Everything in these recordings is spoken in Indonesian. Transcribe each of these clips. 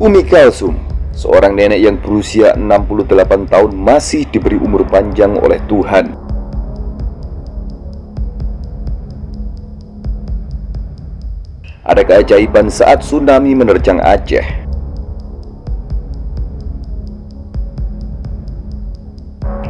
Umi Kalsum, seorang nenek yang berusia 68 tahun masih diberi umur panjang oleh Tuhan. Ada keajaiban saat tsunami menerjang Aceh.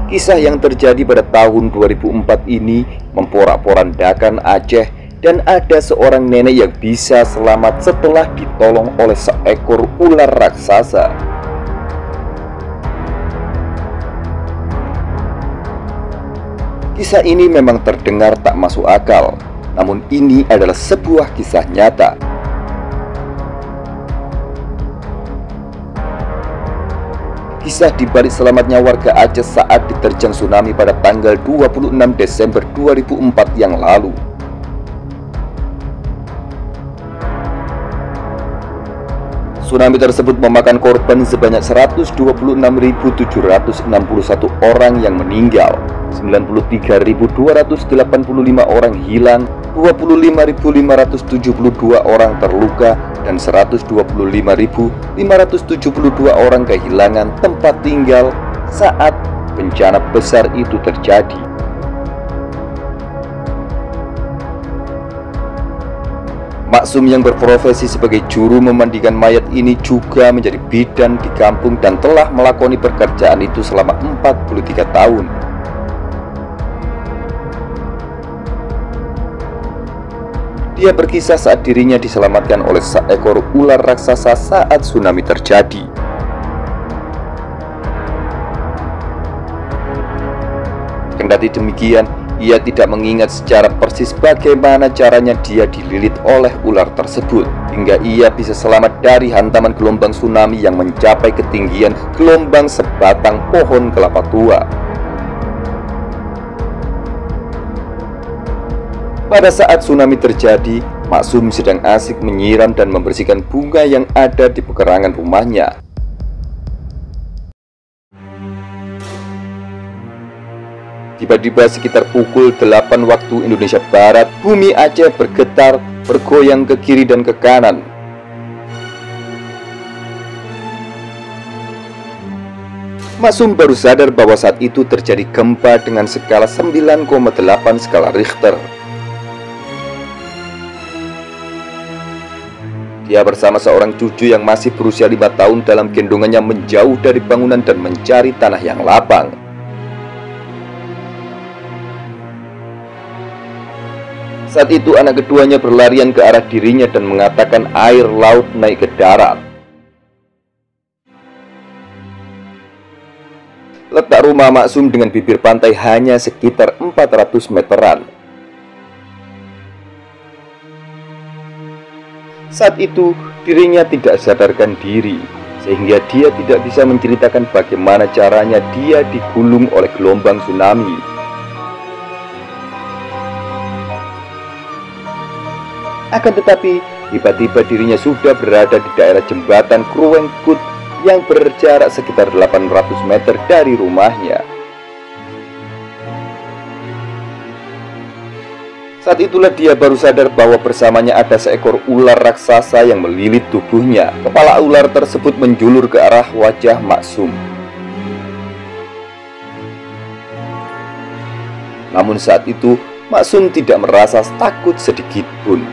Kisah yang terjadi pada tahun 2004 ini memporak-porandakan Aceh, dan ada seorang nenek yang bisa selamat setelah ditolong oleh seekor ular raksasa. Kisah ini memang terdengar tak masuk akal, namun ini adalah sebuah kisah nyata. Kisah di balik selamatnya warga Aceh saat diterjang tsunami pada tanggal 26 Desember 2004 yang lalu. Tsunami tersebut memakan korban sebanyak 126.761 orang yang meninggal, 93.285 orang hilang, 25.572 orang terluka, dan 125.572 orang kehilangan tempat tinggal saat bencana besar itu terjadi. Maksum yang berprofesi sebagai juru memandikan mayat ini juga menjadi bidan di kampung dan telah melakoni pekerjaan itu selama 43 tahun. Dia berkisah saat dirinya diselamatkan oleh seekor ular raksasa saat tsunami terjadi. Kendati demikian, ia tidak mengingat secara persis bagaimana caranya dia dililit oleh ular tersebut, hingga ia bisa selamat dari hantaman gelombang tsunami yang mencapai ketinggian gelombang sebatang pohon kelapa tua. Pada saat tsunami terjadi, Maksum sedang asik menyiram dan membersihkan bunga yang ada di pekarangan rumahnya. Tiba-tiba sekitar pukul 8 waktu Indonesia Barat, bumi Aceh bergetar, bergoyang ke kiri dan ke kanan. Maksum baru sadar bahwa saat itu terjadi gempa dengan skala 9,8 skala Richter. Dia bersama seorang cucu yang masih berusia 5 tahun dalam gendongannya menjauh dari bangunan dan mencari tanah yang lapang. Saat itu anak keduanya berlarian ke arah dirinya dan mengatakan air laut naik ke darat. Letak rumah Maksum dengan bibir pantai hanya sekitar 400 meteran. Saat itu dirinya tidak sadarkan diri, sehingga dia tidak bisa menceritakan bagaimana caranya dia digulung oleh gelombang tsunami. Akan tetapi, tiba-tiba dirinya sudah berada di daerah jembatan Kruengkut yang berjarak sekitar 800 meter dari rumahnya. Saat itulah dia baru sadar bahwa bersamanya ada seekor ular raksasa yang melilit tubuhnya. Kepala ular tersebut menjulur ke arah wajah Maksum. Namun saat itu, Maksum tidak merasa takut sedikit pun.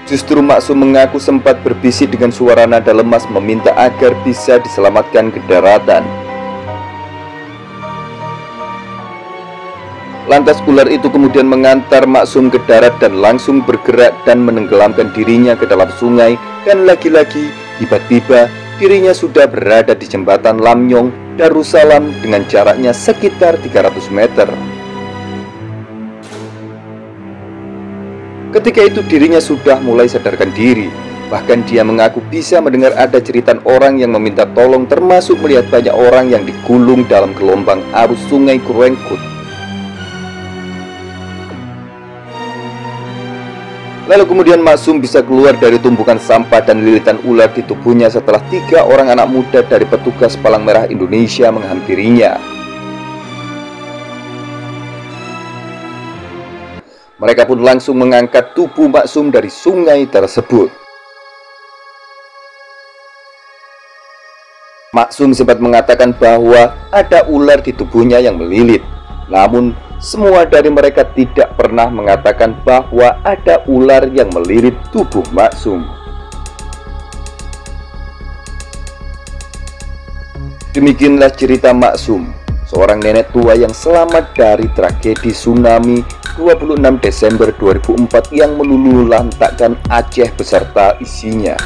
Justru Maksum mengaku sempat berbisik dengan suara nada lemas meminta agar bisa diselamatkan ke daratan. Lantas ular itu kemudian mengantar Maksum ke darat dan langsung bergerak dan menenggelamkan dirinya ke dalam sungai. Dan lagi-lagi tiba-tiba dirinya sudah berada di jembatan Lamnyong Darussalam dengan jaraknya sekitar 300 meter. Ketika itu dirinya sudah mulai sadarkan diri. Bahkan dia mengaku bisa mendengar ada jeritan orang yang meminta tolong, termasuk melihat banyak orang yang digulung dalam gelombang arus sungai Kruengkut. Lalu kemudian Maksum bisa keluar dari tumpukan sampah dan lilitan ular di tubuhnya setelah 3 orang anak muda dari petugas Palang Merah Indonesia menghampirinya. Mereka pun langsung mengangkat tubuh Maksum dari sungai tersebut. Maksum sempat mengatakan bahwa ada ular di tubuhnya yang melilit. Namun, semua dari mereka tidak pernah mengatakan bahwa ada ular yang melilit tubuh Maksum. Demikianlah cerita Maksum, seorang nenek tua yang selamat dari tragedi tsunami 26 Desember 2004 yang meluluhlantakkan Aceh beserta isinya.